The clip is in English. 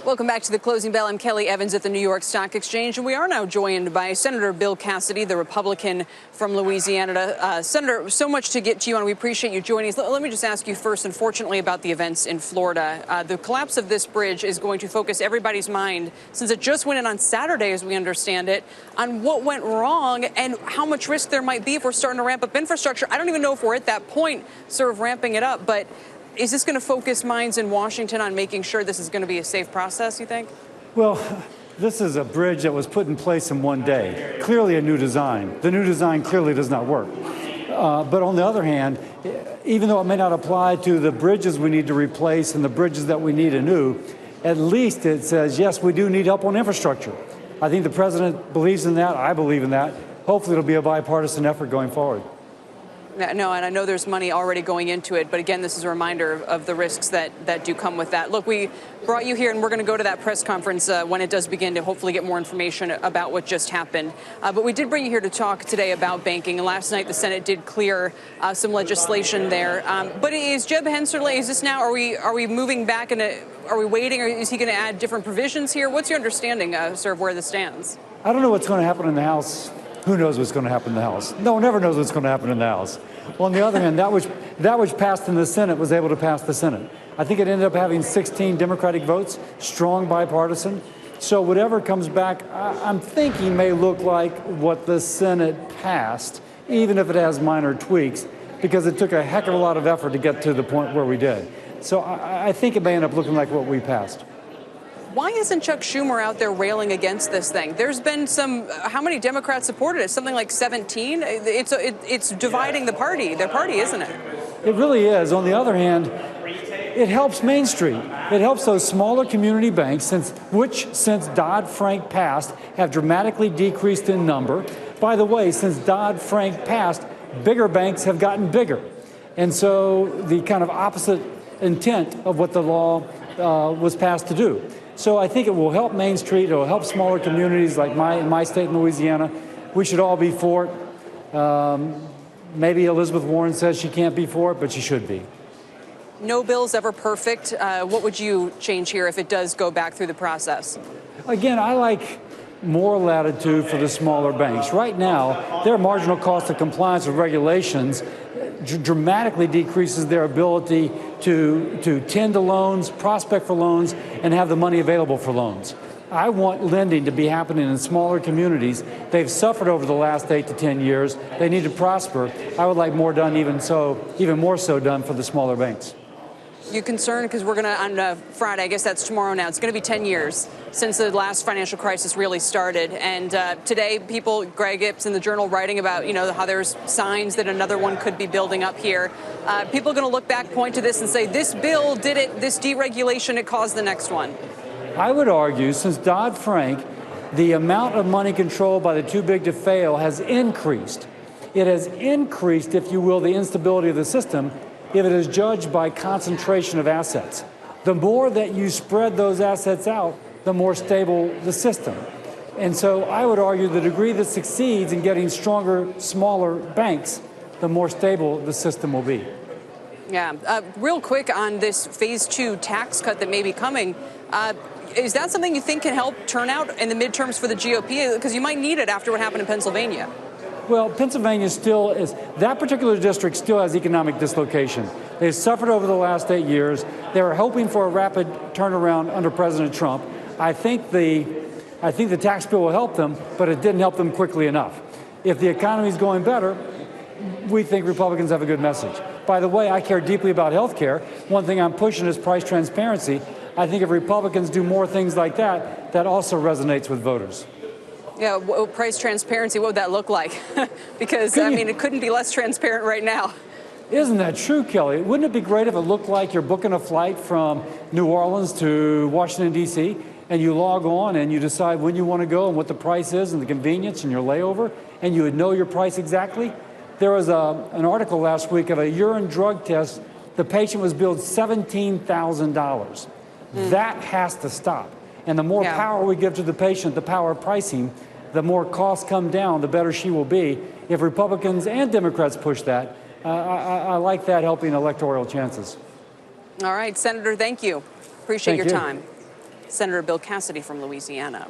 Welcome back to the Closing Bell. I'm Kelly Evans at the New York Stock Exchange, and we are now joined by Senator Bill Cassidy, the Republican from Louisiana. Senator, so much to get to you on. We appreciate you joining us. Let me just ask you first, unfortunately, about the events in Florida. The collapse of this bridge is going to focus everybody's mind, since it just went in on Saturday, as we understand it, on what went wrong and how much risk there might be if we're starting to ramp up infrastructure. I don't even know if we're at that point, sort of ramping it up, but is this going to focus minds in Washington on making sure this is going to be a safe process, you think? Well, this is a bridge that was put in place in one day. Clearly a new design. The new design clearly does not work. But on the other hand, even though it may not apply to the bridges we need to replace and the bridges that we need anew, at least it says, yes, we do need help on infrastructure. I think the president believes in that. I believe in that. Hopefully it'll be a bipartisan effort going forward. No, and I know there's money already going into it, but again, this is a reminder of the risks that do come with that. Look, we brought you here, and we're going to go to that press conference when it does begin to hopefully get more information about what just happened. But we did bring you here to talk today about banking. And last night, the Senate did clear some legislation there. But is Jeb Hensarling, is this now, are we moving back, and are we waiting, or is he going to add different provisions here? What's your understanding, sir, of where this stands? I don't know what's going to happen in the House. Who knows what's going to happen in the House? No one ever knows what's going to happen in the House. On the other hand, that which passed in the Senate was able to pass the Senate. I think it ended up having 16 Democratic votes, strong bipartisan. So whatever comes back, I'm thinking may look like what the Senate passed, even if it has minor tweaks, because it took a heck of a lot of effort to get to the point where we did. So I think it may end up looking like what we passed. Why isn't Chuck Schumer out there railing against this thing? There's been how many Democrats supported it? Something like 17? It's dividing the party, their party, isn't it? It really is. On the other hand, it helps Main Street. It helps those smaller community banks, which since Dodd-Frank passed, have dramatically decreased in number. By the way, since Dodd-Frank passed, bigger banks have gotten bigger. And so the kind of opposite intent of what the law was passed to do. So I think it will help Main Street. It will help smaller communities like my state in Louisiana. We should all be for it. Maybe Elizabeth Warren says she can't be for it, but she should be. No bill's ever perfect. What would you change here if it does go back through the process? Again, I like more latitude for the smaller banks. Right now, their marginal cost of compliance with regulations dramatically decreases their ability to tend to loans, prospect for loans, and have the money available for loans. I want lending to be happening in smaller communities. They've suffered over the last 8 to 10 years. They need to prosper. I would like more done, even more so done for the smaller banks. You concerned because we're going to, on Friday, I guess that's tomorrow now, it's going to be 10 years since the last financial crisis really started. And today, Greg Ipps in the Journal writing about, how there's signs that another one could be building up here. People are going to look back, point to this and say, this bill did it, this deregulation, it caused the next one. I would argue, since Dodd-Frank, the amount of money controlled by the too big to fail has increased. It has increased, if you will, the instability of the system if it is judged by concentration of assets. The more that you spread those assets out, the more stable the system. And so I would argue the degree that succeeds in getting stronger, smaller banks, the more stable the system will be. Yeah. Real quick on this phase 2 tax cut that may be coming. Is that something you think can help turn out in the midterms for the GOP? Because you might need it after what happened in Pennsylvania. Well, Pennsylvania still is, that particular district still has economic dislocation. They've suffered over the last 8 years. They were hoping for a rapid turnaround under President Trump. I think the tax bill will help them, but it didn't help them quickly enough. If the economy is going better, we think Republicans have a good message. By the way, I care deeply about health care. One thing I'm pushing is price transparency. I think if Republicans do more things like that, that also resonates with voters. Yeah, price transparency, what would that look like? Because, it couldn't be less transparent right now. Isn't that true, Kelly? Wouldn't it be great if it looked like you're booking a flight from New Orleans to Washington, D.C., and you log on and you decide when you want to go and what the price is and the convenience and your layover, and you would know your price exactly? There was an article last week of a urine drug test. The patient was billed $17,000. That has to stop. And the more power we give to the patient, the power of pricing, the more costs come down, the better she will be. If Republicans and Democrats push that, I like that helping electoral chances. All right, Senator, thank you. Appreciate your time. Senator Bill Cassidy from Louisiana.